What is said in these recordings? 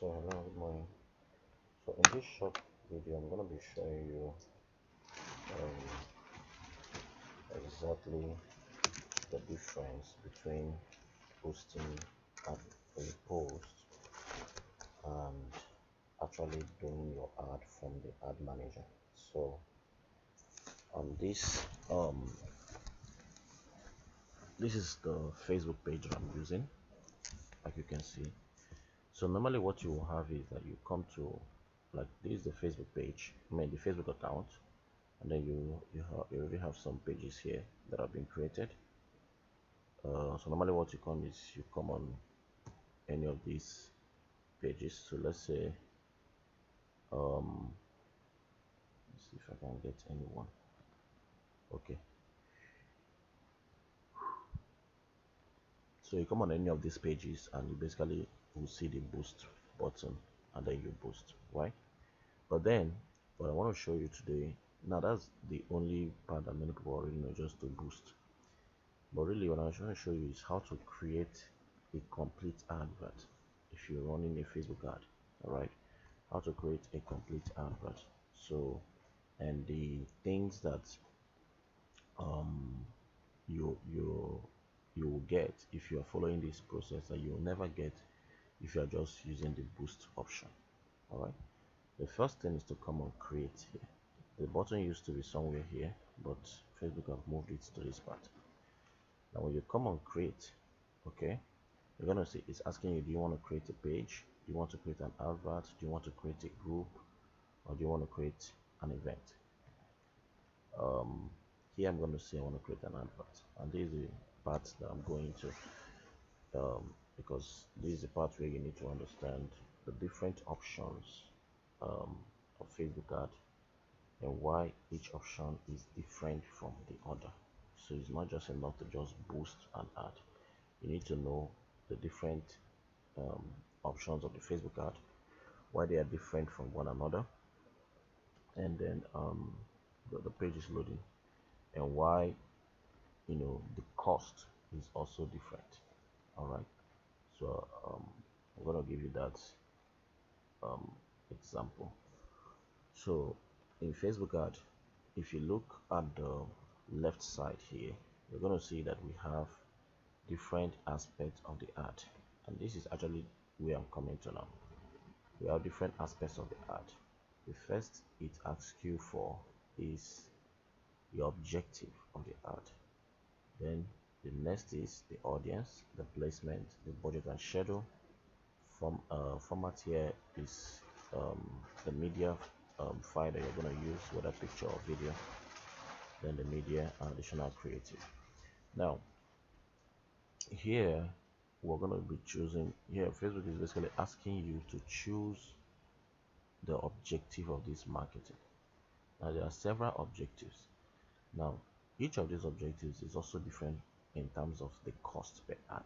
So hello, good morning. So in this short video, I'm going to be showing you exactly the difference between posting ad a post and actually doing your ad from the ad manager. So on this is the Facebook page that I'm using, like you can see. So normally what you will have is that you come to, like, this is the Facebook page, the Facebook account, and then you already have some pages here that have been created. So normally what you come is you come on any of these pages. So let's say let's see if I can get anyone. Okay, so you come on any of these pages and you basically will see the boost button, and then you boost, right? But then what I want to show you today, now that's the only part that many people already know, just to boost. But really what I'm trying to show you is how to create a complete advert if you're running a Facebook ad. All right, how to create a complete advert. So, and the things that um you you you will get if you are following this process that you will never get if you are just using the boost option. All right, the first thing is to come on create here. The button used to be somewhere here, but Facebook have moved it to this part. Now when you come on create, okay, you're gonna see it's asking you, do you want to create a page, do you want to create an advert, do you want to create a group, or do you want to create an event? Here I'm going to say I want to create an advert, and this is the part that I'm going to, because this is the part where you need to understand the different options of Facebook ad and why each option is different from the other. So it's not just enough to just boost an ad. You need to know the different um, options of the Facebook ad, why they are different from one another, and then the page is loading, and why the cost is also different. All right, so I'm gonna give you that um, example. So in Facebook ad, if you look at the left side here, you're gonna see that we have different aspects of the ad, and this is actually where I'm coming to now. We have different aspects of the ad. The first it asks you for is your objective of the ad. Then the next is the audience, the placement, the budget and schedule. Format here is the media file that you're going to use, whether picture or video. Then the media and additional creative. Now here we're going to be choosing, here Facebook is basically asking you to choose the objective of this marketing. Now there are several objectives. Now each of these objectives is also different in terms of the cost per ad.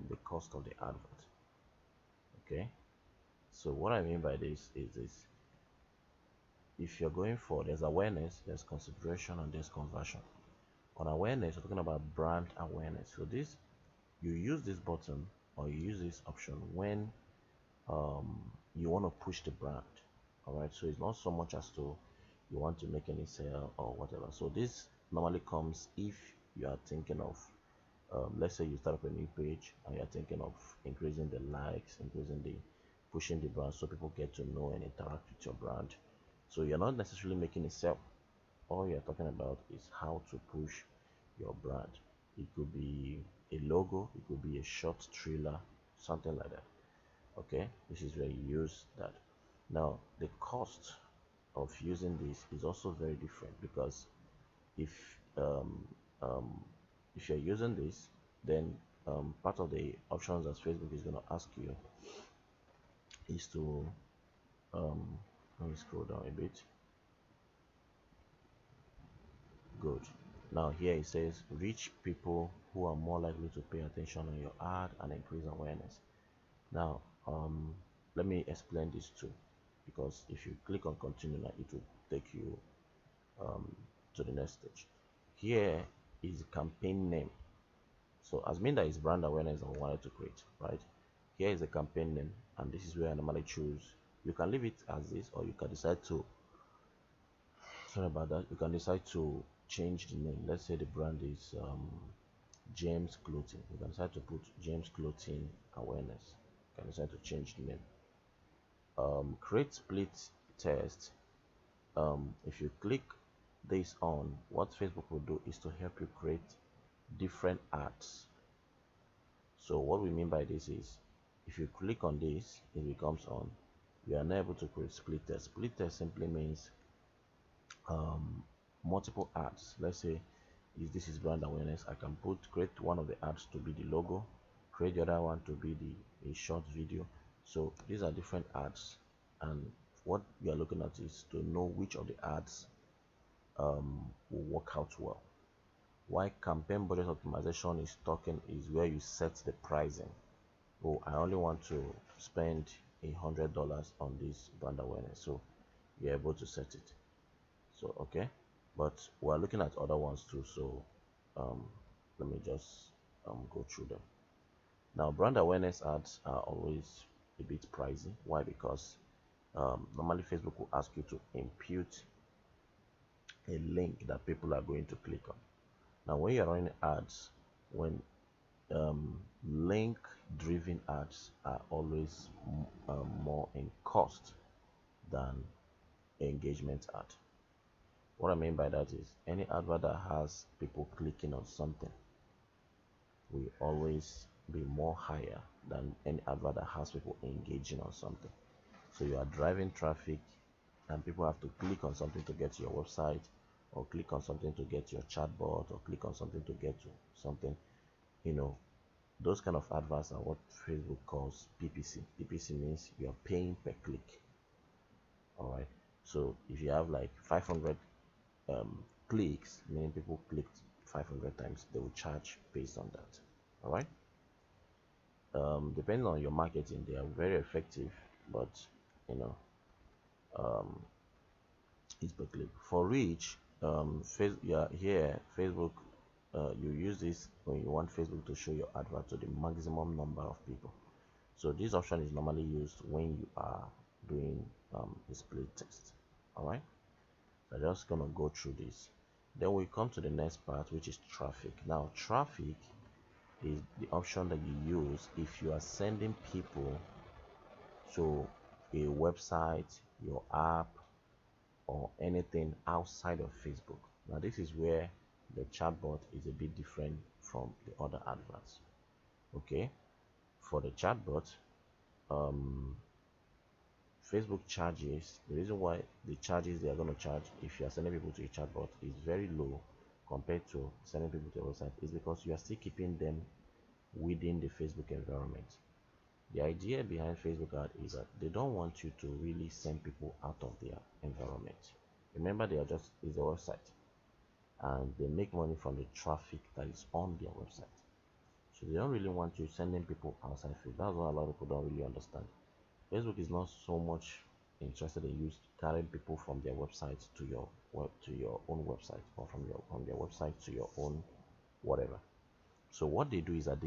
The cost of the advert. Okay, so what I mean by this is this: if you're going for, there's awareness, there's consideration, and there's conversion. On awareness, we're talking about brand awareness. So this, you use this button or you use this option when you want to push the brand. All right, so it's not so much as to you want to make any sale or whatever. So this normally comes if you are thinking of let's say you start up a new page and you're thinking of increasing the likes, increasing the pushing the brand so people get to know and interact with your brand. So you're not necessarily making a sale. All you're talking about is how to push your brand. It could be a logo, it could be a short trailer, something like that. Okay, this is where you use that. Now the cost of using this is also very different, because if um, um, if you're using this, then part of the options that Facebook is going to ask you is to let me scroll down a bit. Good. Now here it says reach people who are more likely to pay attention on your ad and increase awareness. Now let me explain this too, because if you click on continue now, it will take you to the next stage. Here is campaign name. So as mean that is brand awareness that we wanted to create, right? here is the campaign name, and this is where I normally choose. You can leave it as this, or you can decide to, sorry about that, you can decide to change the name. Let's say the brand is James Clothing. You can decide to put James Clothing Awareness. You can decide to change the name. Create split test. If you click this on, what Facebook will do is to help you create different ads. So what we mean by this is, if you click on this, it becomes on. You are not able to create split test. Split test simply means multiple ads. Let's say if this is brand awareness, I can create one of the ads to be the logo, create the other one to be a short video. So these are different ads, and what you are looking at is to know which of the ads will work out well. Why campaign budget optimization is talking is where you set the pricing. Oh, I only want to spend $100 on this brand awareness, so you're able to set it. So okay, but we're looking at other ones too, so let me just go through them. Now, brand awareness ads are always a bit pricey. Why? Because normally Facebook will ask you to impute a link that people are going to click on. Now, when you're running ads, when link driven ads are always more in cost than engagement ad. What I mean by that is, any advert that has people clicking on something will always be more higher than any advert that has people engaging on something. So you are driving traffic, and people have to click on something to get to your website, or click on something to get to your chatbot, or click on something to get to something. Those kind of adverts are what Facebook calls PPC. PPC means you are paying per click. All right. So if you have like 500 clicks, meaning people clicked 500 times, they will charge based on that. All right. Depending on your marketing, they are very effective, but you know, it's per click. For reach, here Facebook, you use this when you want Facebook to show your advert to the maximum number of people. So this option is normally used when you are doing a split test. All right. So I'm just gonna go through this. Then we come to the next part, which is traffic. Now, traffic is the option that you use if you are sending people to a website, your app, or anything outside of Facebook. Now, this is where the chatbot is a bit different from the other adverts. Okay, for the chatbot, Facebook charges, the reason why the charges they are going to charge if you are sending people to a chatbot is very low compared to sending people to a website, is because you are still keeping them within the Facebook environment. The idea behind Facebook ad is that they don't want you to really send people out of their environment. Remember, they are just is a website, and they make money from the traffic that is on their website. So they don't really want you sending people outside Facebook. That's what a lot of people don't really understand. Facebook is not so much interested in you carrying people from their website to your own website, or from their website to your own whatever. So what they do is that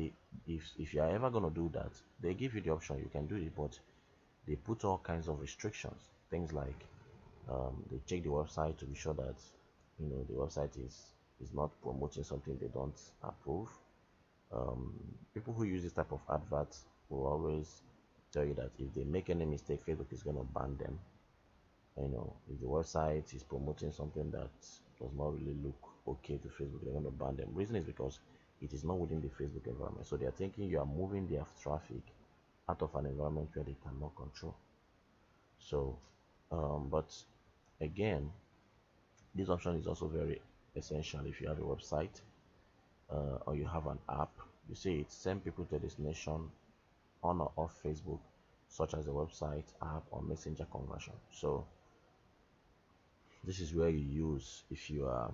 if you are ever going to do that, they give you the option, you can do it, but they put all kinds of restrictions. Things like they check the website to be sure that the website is not promoting something they don't approve. People who use this type of adverts will always tell you that if they make any mistake, Facebook is going to ban them. If the website is promoting something that does not really look okay to Facebook, they're going to ban them. Reason is because it is not within the Facebook environment. So they are thinking you are moving their traffic out of an environment where they cannot control. So, but again, this option is also very essential if you have a website or you have an app. You see, it sends people to a destination on or off Facebook, such as a website, app, or messenger conversion. So this is where you use if you are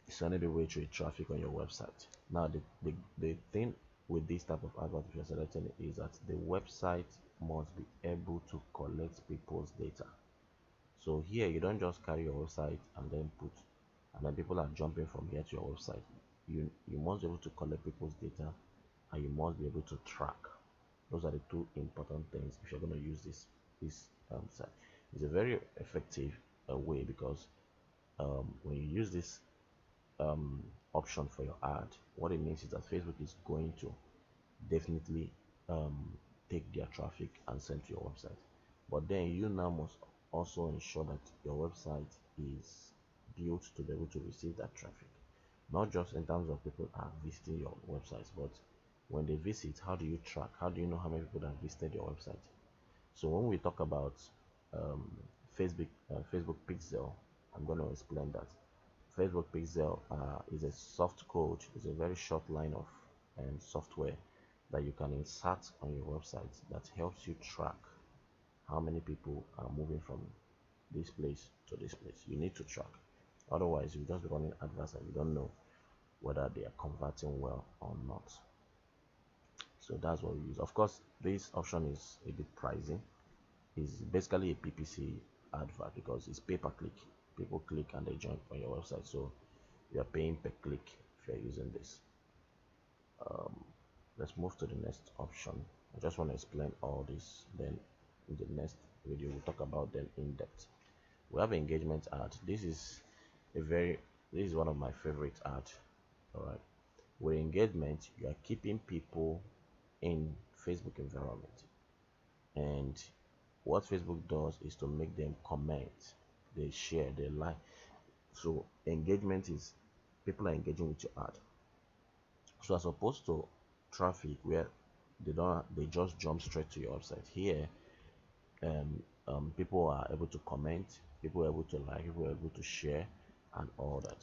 sending people through traffic on your website. Now, the thing with this type of advert, if you're selecting it, is that the website must be able to collect people's data. So here, you don't just carry your website and then people are jumping from here to your website. You must be able to collect people's data, and you must be able to track. Those are the two important things if you're going to use this site. It's a very effective way because when you use this um, option for your ad, what it means is that Facebook is going to definitely um, take their traffic and send to your website. But then you now must also ensure that your website is built to be able to receive that traffic. Not just in terms of people are visiting your websites, but when they visit, how do you track? How do you know how many people have visited your website? So when we talk about um, Facebook Pixel, I'm going to explain that. Facebook Pixel is a soft code, is a very short line of software that you can insert on your website that helps you track how many people are moving from this place to this place. You need to track. Otherwise, you just be running adverts and you don't know whether they are converting well or not. So that's what we use. Of course, this option is a bit pricey. It's basically a PPC advert because it's pay per click. People click and they join on your website. So you are paying per click if you're using this. Let's move to the next option. I just want to explain all this, then in the next video we'll talk about them in depth. We have engagement ad. This is one of my favorite ads. All right, with engagement you are keeping people in Facebook environment, and what Facebook does is to make them comment, they share, they like. So engagement is people are engaging with your ad. So as opposed to traffic where they just jump straight to your website, here people are able to comment, people are able to like, people are able to share and all that.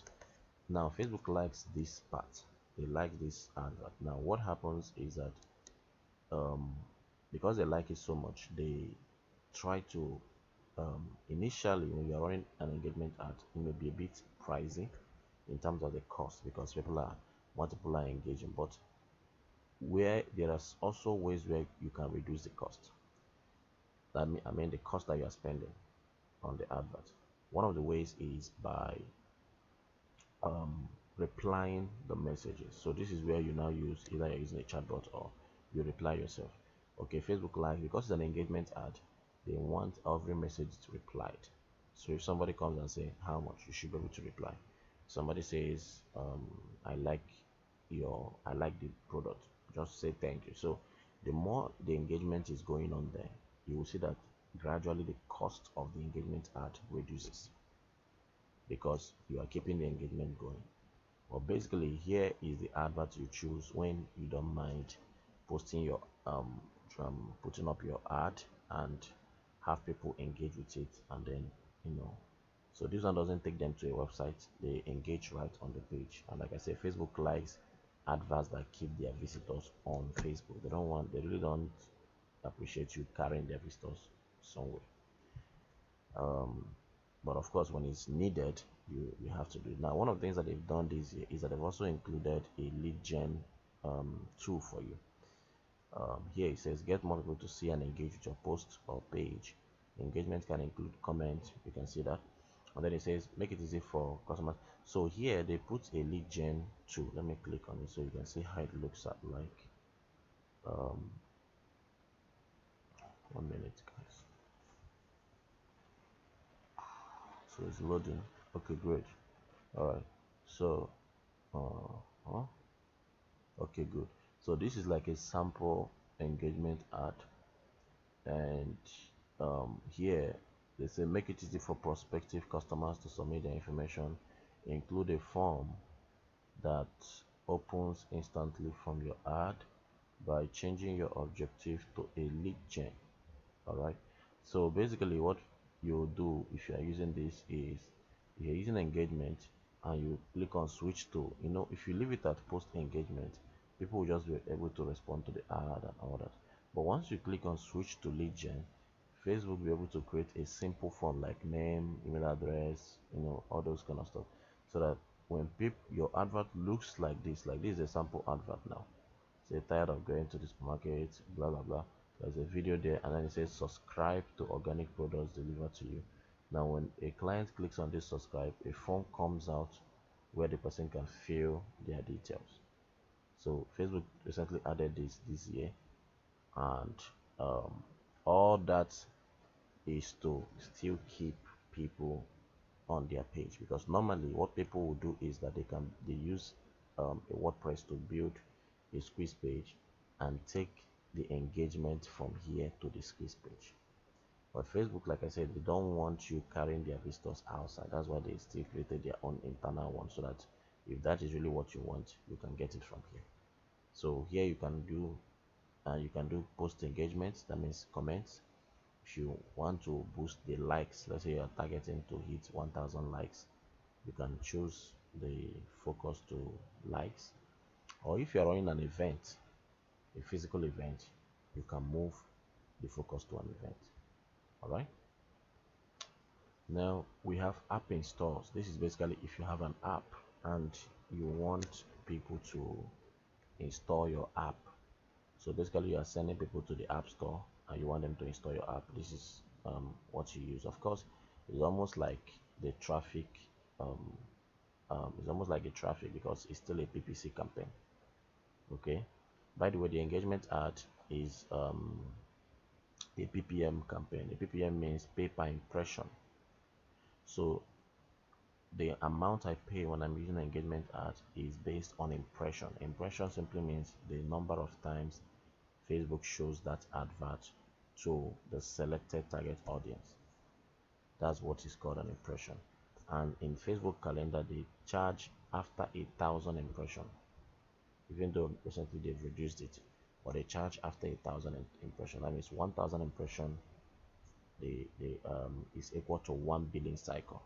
Now Facebook likes this part, they like this advert. Now what happens is that because they like it so much, they try to initially when you're running an engagement ad, it may be a bit pricey in terms of the cost because multiple are engaging, but where there are also ways where you can reduce the cost. I mean the cost that you are spending on the advert. One of the ways is by replying the messages. So this is where you now use either you're using a chatbot or you reply yourself. Okay, Facebook Live, because it's an engagement ad, they want every message to replied. So if somebody comes and say how much, you should be able to reply. Somebody says I like the product, just say thank you. So the more the engagement is going on there, you will see that gradually the cost of the engagement ad reduces because you are keeping the engagement going. Well, basically here is the advert you choose when you don't mind posting your putting up your ad and have people engage with it, and then so this one doesn't take them to a website, they engage right on the page. And like I said, Facebook likes adverts that keep their visitors on Facebook. They really don't appreciate you carrying their visitors somewhere. But of course when it's needed, you have to do it. Now one of the things that they've done this year is that they've also included a lead gen tool for you. Here it says get more people to see and engage with your post or page. Engagement can include comments, you can see that. And then it says make it easy for customers. So here they put a lead gen tool. Let me click on it so you can see how it looks at like. 1 minute guys. So it's loading. Okay, great. All right, so huh? Okay, good. So this is like a sample engagement ad, and here they say make it easy for prospective customers to submit their information, include a form that opens instantly from your ad by changing your objective to a lead gen. All right, so basically what you do if you are using this is you're using engagement and you click on switch to, if you leave it at post engagement, people will just be able to respond to the ad and all that. But once you click on switch to lead gen, Facebook will be able to create a simple form like name, email address, all those kind of stuff, so that when your advert looks like this is a sample advert now. Say tired of going to the supermarket, blah blah blah. There's a video there, and then it says subscribe to organic products delivered to you. Now when a client clicks on this subscribe, a form comes out where the person can fill their details. So Facebook recently added this year, and all that is to still keep people on their page, because normally what people will do is that they use a WordPress to build a squeeze page and take the engagement from here to the squeeze page. But Facebook, like I said, they don't want you carrying their visitors outside. That's why they still created their own internal one, so that if that is really what you want, you can get it from here. So here you can do post engagements, that means comments. If you want to boost the likes, let's say you're targeting to hit 1000 likes, you can choose the focus to likes. Or if you're running an event, a physical event, you can move the focus to an event. All right. Now we have app installs. This is basically if you have an app and you want people to install your app. So basically you are sending people to the app store and you want them to install your app. This is what you use. Of course, it's almost like the traffic. Um, it's almost like a traffic because it's still a PPC campaign. Okay. By the way, the engagement ad is a PPM campaign. A PPM means pay per impression. So the amount I pay when I'm using an engagement ad is based on impression. Impression simply means the number of times Facebook shows that advert to the selected target audience. That's what is called an impression. And in Facebook calendar, they charge after 1,000 impression, even though recently they've reduced it, but they charge after 1,000 impression. That means 1,000 impression is equal to one billing cycle.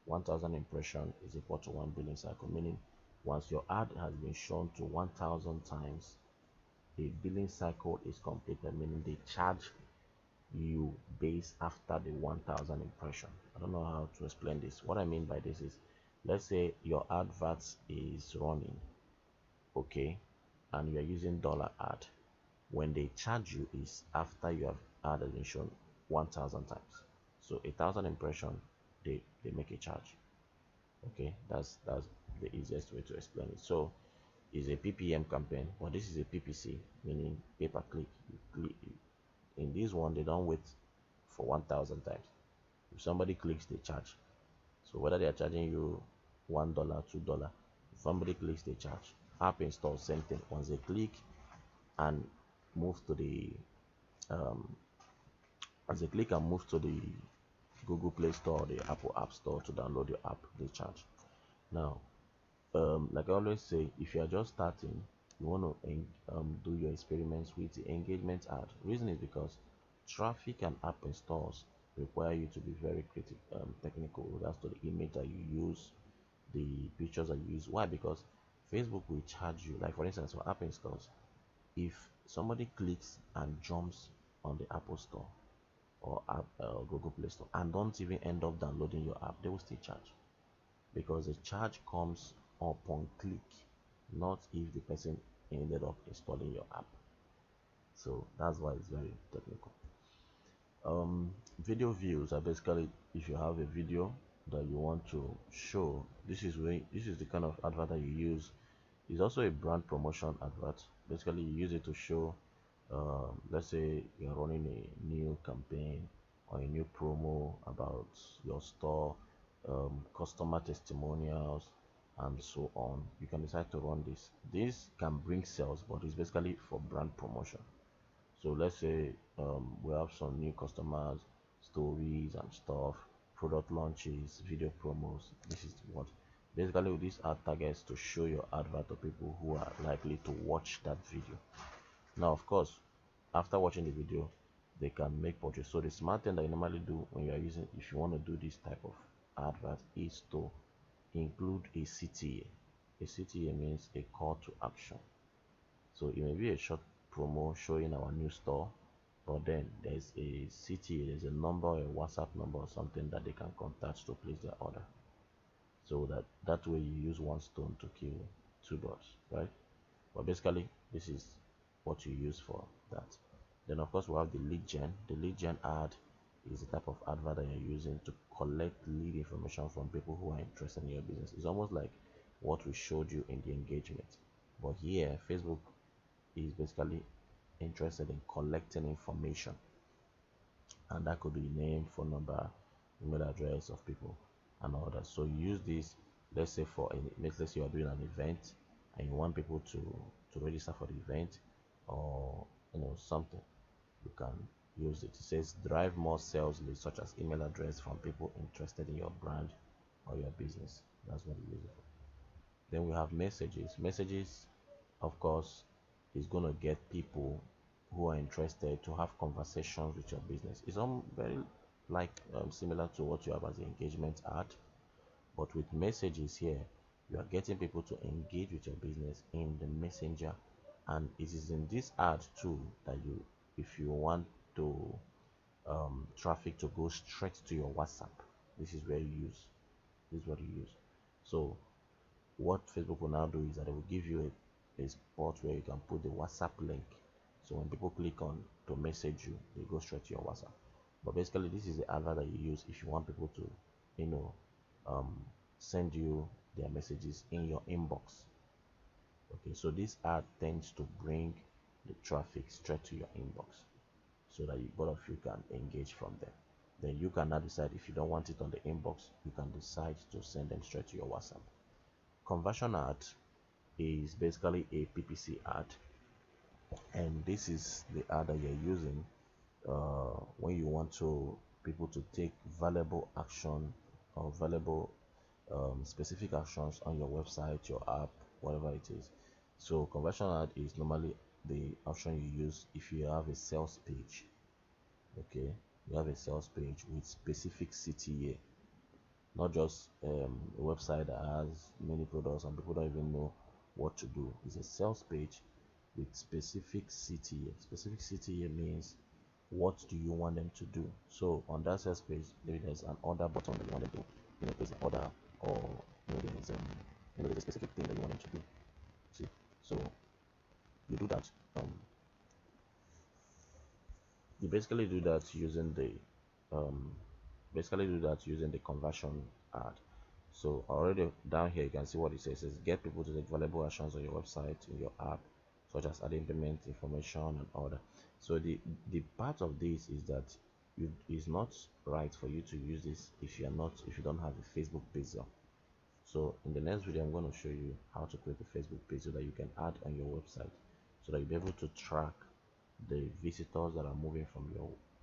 1,000 impression is equal to one billing cycle, meaning once your ad has been shown to 1,000 times, the billing cycle is completed, meaning they charge you based after the 1,000 impression. I don't know how to explain this. What I mean by this is, let's say your advert is running, okay, and you are using dollar ad. When they charge you is after you have ad has been shown 1,000 times. So 1,000 impression, they make a charge. Okay, that's the easiest way to explain it. So it's a PPM campaign, but this is a PPC, meaning pay per click. You click in this one, they don't wait for 1,000 times. If somebody clicks, they charge. So whether they are charging you $1, $2, if somebody clicks, they charge. App install, same thing. Once they click and move to the um, as they click and move to the Google Play Store or the Apple App Store to download your app, they charge. Now, like I always say, if you are just starting, you want to do your experiments with the engagement ad. Reason is because traffic and app installs require you to be very technical with regards to the image that you use, the pictures that you use. Why? Because Facebook will charge you. Like for instance, for app installs, if somebody clicks and jumps on the Apple Store or Google Play Store and don't even end up downloading your app, they will still charge, because the charge comes upon click, not if the person ended up installing your app. So that's why it's very technical. Video views are basically if you have a video that you want to show. This is the kind of advert that you use. It's also a brand promotion advert. Basically, you use it to show, let's say you're running a new campaign or a new promo about your store, customer testimonials, and so on. You can decide to run this. This can bring sales, but it's basically for brand promotion. So let's say we have some new customers, stories and stuff, product launches, video promos. This is what basically these are targets to show your advert to people who are likely to watch that video. Now, of course, after watching the video, they can make purchase. So the smart thing that you normally do when you are using, if you want to do this type of advert, is to include a CTA. A CTA means a call to action. So it may be a short promo showing our new store, but then there's a CTA, there's a number, a WhatsApp number or something that they can contact to place their order. So that way you use one stone to kill two birds, right? But basically this is what you use for that. Then of course we have the lead gen. The lead gen ad is the type of advert that you're using to collect lead information from people who are interested in your business. It's almost like what we showed you in the engagement, but here Facebook is basically interested in collecting information, and that could be name, phone number, email address of people and all that. So you use this, let's say for any, let's say you are doing an event and you want people to register for the event, or something, you can use it. It says drive more sales leads such as email address from people interested in your brand or your business. That's what you use it for. Then we have messages. Messages, of course, is going to get people who are interested to have conversations with your business. It's very like similar to what you have as an engagement ad, but with messages here, you are getting people to engage with your business in the messenger, and it is in this ad too that if you want to traffic to go straight to your WhatsApp, this is where you use. This is what you use. So what Facebook will now do is that it will give you a spot where you can put the WhatsApp link. So when people click on to message you, they go straight to your WhatsApp. But basically, this is the advert that you use if you want people to, you know, um, send you their messages in your inbox. Okay, so this ad tends to bring the traffic straight to your inbox, so that both of you can engage from there. Then you can now decide if you don't want it on the inbox, you can decide to send them straight to your WhatsApp. Conversion ad is basically a PPC ad, and this is the ad that you're using when you want to people to take valuable action or valuable specific actions on your website, your app, whatever it is. So conversion ad is normally the option you use if you have a sales page. Okay, you have a sales page with specific CTA, not just a website that has many products and people don't even know what to do. It's a sales page with specific CTA. Specific CTA means what do you want them to do. So on that sales page, there's an order button that you want them to, place an order, or there's a specific thing that you want them to do. See, so you do that. You basically do that using the um, conversion ad. So already down here you can see what it says. It says get people to take valuable actions on your website, in your app, such as adding payment information and order. So the part of this is that it's not right for you to use this if you don't have a Facebook page. So in the next video I'm going to show you how to create a Facebook page so that you can add on your website, so that you'll be able to track the visitors that are moving from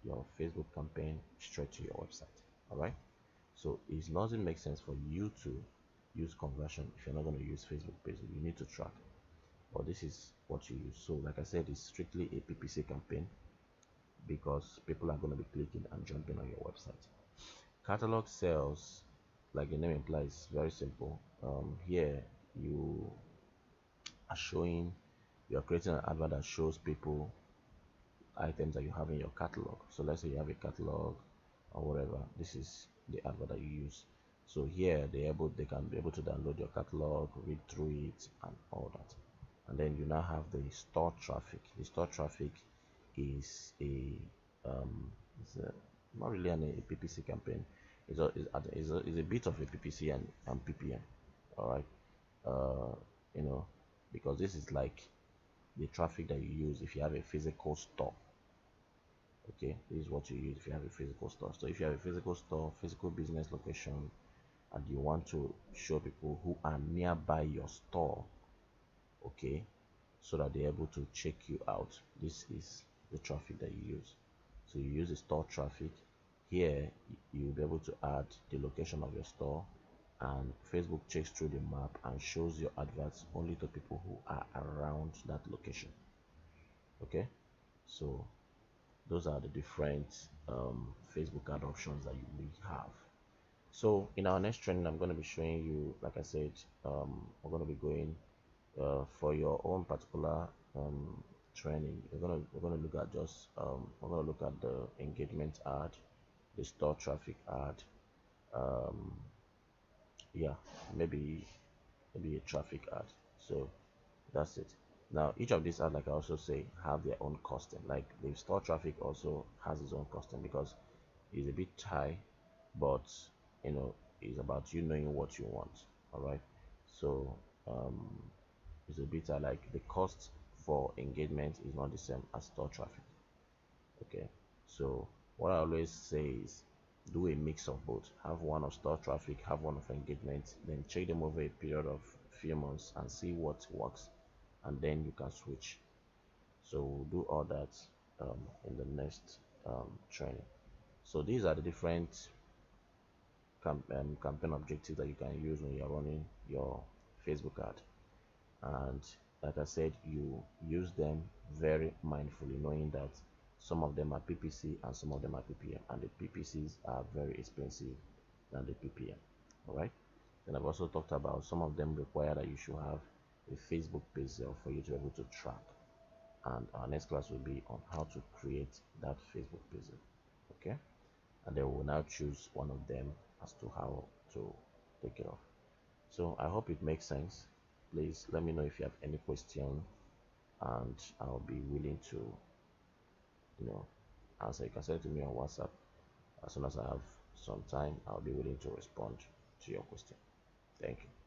your Facebook campaign straight to your website. All right, so it doesn't make sense for you to use conversion if you're not going to use Facebook page. You need to track, but this is what you use. So like I said, it's strictly a PPC campaign because people are going to be clicking and jumping on your website. Catalog sales, like the name implies, very simple. Here you are showing, you are creating an advert that shows people items that you have in your catalog. So let's say you have a catalog or whatever. This is the advert that you use. So here they can be able to download your catalog, read through it and all that. And then you now have the store traffic. The store traffic is not really a PPC campaign. It's a bit of a PPC and PPM. All right, because this is like the traffic that you use if you have a physical store. Okay, this is what you use if you have a physical store. So if you have a physical store, physical business location, and you want to show people who are nearby your store, okay, so that they're able to check you out, this is the traffic that you use. So you use the store traffic. Here you'll be able to add the location of your store, and Facebook checks through the map and shows your adverts only to people who are around that location. Okay, so those are the different Facebook ad options that you will have. So in our next training, I'm going to be showing you, like I said, we're going to be going for your own particular training. We're gonna look at just we're gonna look at the engagement ad, the store traffic ad, um, yeah, maybe a traffic ad. So that's it. Now each of these ads, like I also say, have their own costing. Like the store traffic also has its own costing because it's a bit high, but it's about you knowing what you want. All right, so it's a bit like the cost for engagement is not the same as store traffic. Okay, so what I always say is do a mix of both. Have one of store traffic, have one of engagement, then check them over a period of few months and see what works, and then you can switch. So we'll do all that in the next training. So these are the different campaign objectives that you can use when you're running your Facebook ad. And like I said, you use them very mindfully, knowing that some of them are PPC and some of them are PPM, and the PPCs are very expensive than the PPM. All right. Then I've also talked about some of them require that you should have a Facebook page for you to be able to track. And our next class will be on how to create that Facebook page. Okay. And then we'll now choose one of them as to how to take it off. So I hope it makes sense. Please let me know if you have any question, and I'll be willing to, answer. You can send it to me on WhatsApp. As soon as I have some time, I'll be willing to respond to your question. Thank you.